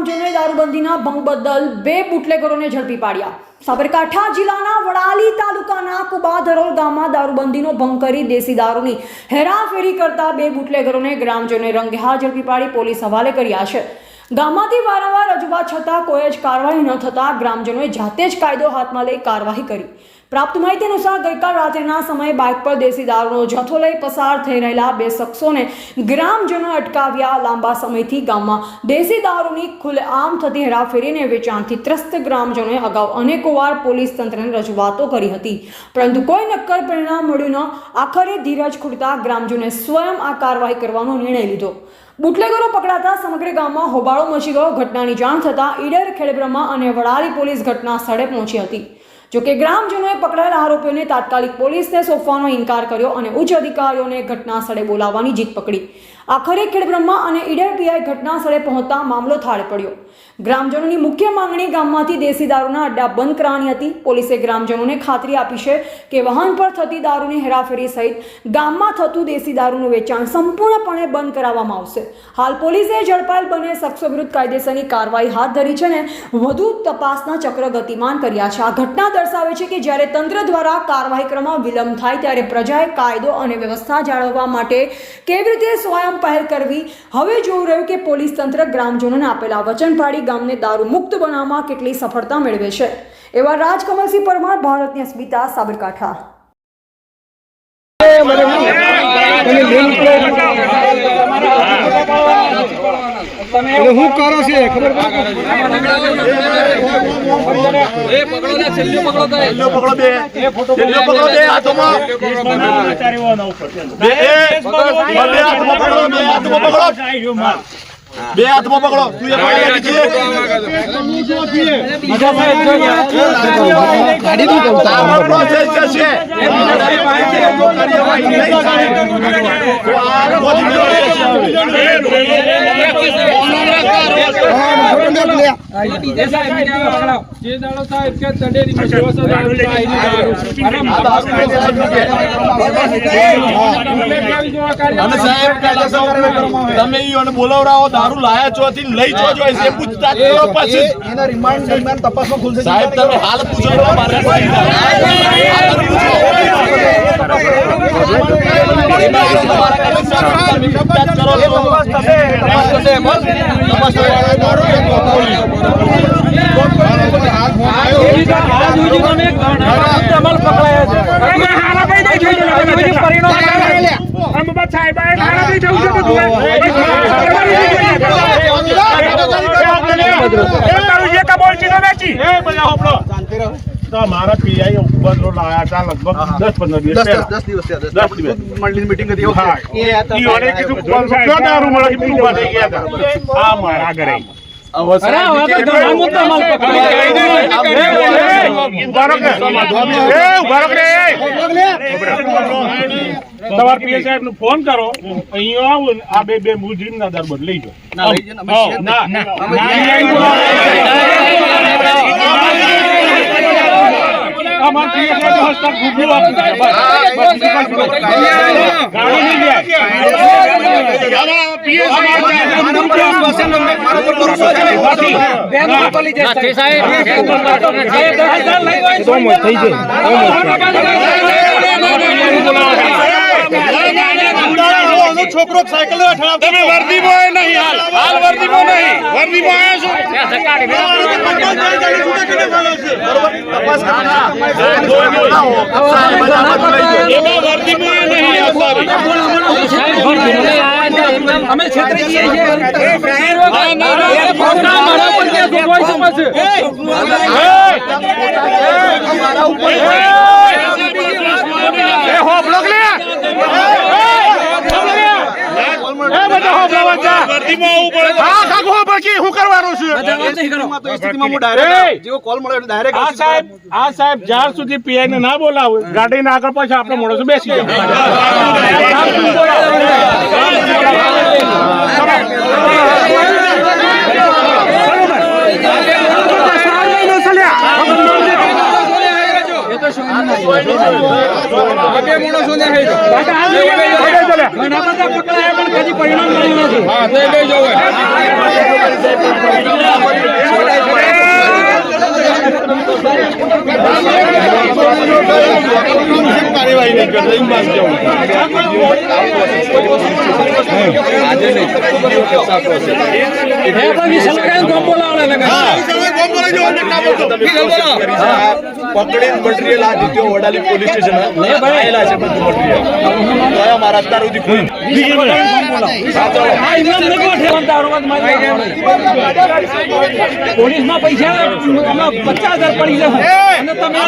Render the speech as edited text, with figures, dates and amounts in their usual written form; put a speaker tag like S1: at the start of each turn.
S1: ગ્રામજનોએ દારૂબંધીના ભંગ બદલ 2 બુટલેગરોને ઝડપી પાડ્યા। સાબરકાંઠા જિલ્લાના વડાલી તાલુકાના કુબાધરોલ ગામમાં દારૂબંધીનો ભંગ કરી દેશી દારૂની હેરાફેરી કરતા 2 બુટલેગરોને ગ્રામજનોએ રંગેહાથ ઝડપી પાડી પોલીસ હવાલે કર્યા છે। ગામમાંથી વારંવાર રજૂઆત છતાં કોઈ જ કાર્યવાહી ન થતાં ગ્રામજનોએ જાતે જ કાયદો હાથમાં લઈ કાર્યવાહી કરી। પ્રાપ્ત માહિતી અનુસાર ગઈકાલ રાત્રિના સમયે બાઇક પર દેશી દારૂનો જથ્થો લઈ પસાર થઈ રહેલા 2 શખ્સોને ગ્રામજનોએ અટકાવ્યા। લાંબા સમયથી ગામમાં દેશી દારૂની ખુલ્લેઆમ થતી હેરાફેરી અને વેચાણથી ત્રસ્ત ગ્રામજનોએ અગાઉ અનેકોવાર પોલીસ તંત્રને રજૂઆતો કરી હતી, પરંતુ કોઈ નક્કર પરિણામ મળ્યું ન। આખરે ધીરજ ખૂટતા ગ્રામજનોએ સ્વયં આ કાર્યવાહી કરવાનો નિર્ણય લીધો। બુટલેગરો પકડાતા સમગ્ર ગામમાં હોબાળો મચી ગયો। ઘટનાની જાણ થતાં ઈડર, ખેડબ્રહ્મા અને વડાલી પોલીસ ઘટના સ્થળે પહોંચી હતી। જોકે ગ્રામજનોએ પકડાયેલા આરોપીઓને તાત્કાલિક પોલીસને સોંપવાનો ઇનકાર કર્યો અને ઉચ્ચ અધિકારીઓને ઘટના સ્થળે બોલાવવાની જીદ પકડી। આખરે ખેડબ્રહ્મા અને ઈડર પીઆઈ ઘટના સ્થળે પહોંચતા મામલો થાળે પડ્યો। ગ્રામજનોની મુખ્ય માંગણી ગામમાંથી દેશી દારૂના અડ્ડા બંધ કરવાની હતી। પોલીસે ગ્રામજનોને ખાતરી આપી છે કે વાહન પર થતી દારૂની હેરાફેરી સહિત ગામમાં થતું દેશી દારૂનું વેચાણ સંપૂર્ણપણે બંધ કરાવવામાં આવશે। હાલ પોલીસે ઝડપાયેલ બંને શખ્સો વિરુદ્ધ કાયદેસરની કાર્યવાહી હાથ ધરી છે અને વધુ તપાસના ચક્ર ગતિમાન કર્યા છે। આ ઘટના દર્શાવે છે કે જ્યારે તંત્ર દ્વારા કાર્યવાહી કરવામાં વિલંબ થાય ત્યારે પ્રજાએ કાયદો અને વ્યવસ્થા જાળવવા માટે કેવી રીતે સ્વયં પહેલ કરવી। હવે જોવું રહ્યું કે પોલીસ તંત્ર ગ્રામજનોને આપેલા વચન પાડી ગામને દારૂ મુક્ત બનાવવામાં કેટલી સફળતા મેળવે છે। એવા રાજકમલસિંહ પરમાર, ભારતની અસ્મિતા, સાબરકાંઠા।
S2: હું કરો છે ખબર
S3: બે હાથમાં પકડો, તું એક ગાડી તું તમે બોલાવડાવો દારૂ લાયા છો થી લઈ છો જો એ પૂછતાછ કરો પછી એના રિમાન્ડ દરમિયાન તપાસમાં ખુલશે। સાહેબ તમે હાલ પૂછો મારે મારા પીઆઈ ઉપદ્રો લાયા હતા લગભગ 10-15 દિવસ મંડળની મીટિંગ હતી દારૂ મળે ગયા હતા આ મારા ઘરે તમારા પીએ સાહેબ નો ફોન કરો, અહીંયા આવો આ બે મુજરીમ ના દરબાર લઈ જાઓ। છોકરો સાયકલ તમે વર્દીમાં નહીં, હાલ વર્દીમાં નહીં, વર્દીમાં જ્યાર સુધી પીઆઈ ને ના બોલાવે ગાડી ના આગળ પાછા આપણે મોડો બેસી પરિણામ કાર્યવાહી નહીં કરતા એમ વાત કેવું આજે નહીં પકડીને મટીરિયલ આ દીધો વડાલી પોલીસ સ્ટેશન આવેલા છે બધું મટીરિયલ તો મારા અત્યાર સુધી કોઈ
S2: પોલીસમાં પૈસા 50,000 પડી જશે અને તમે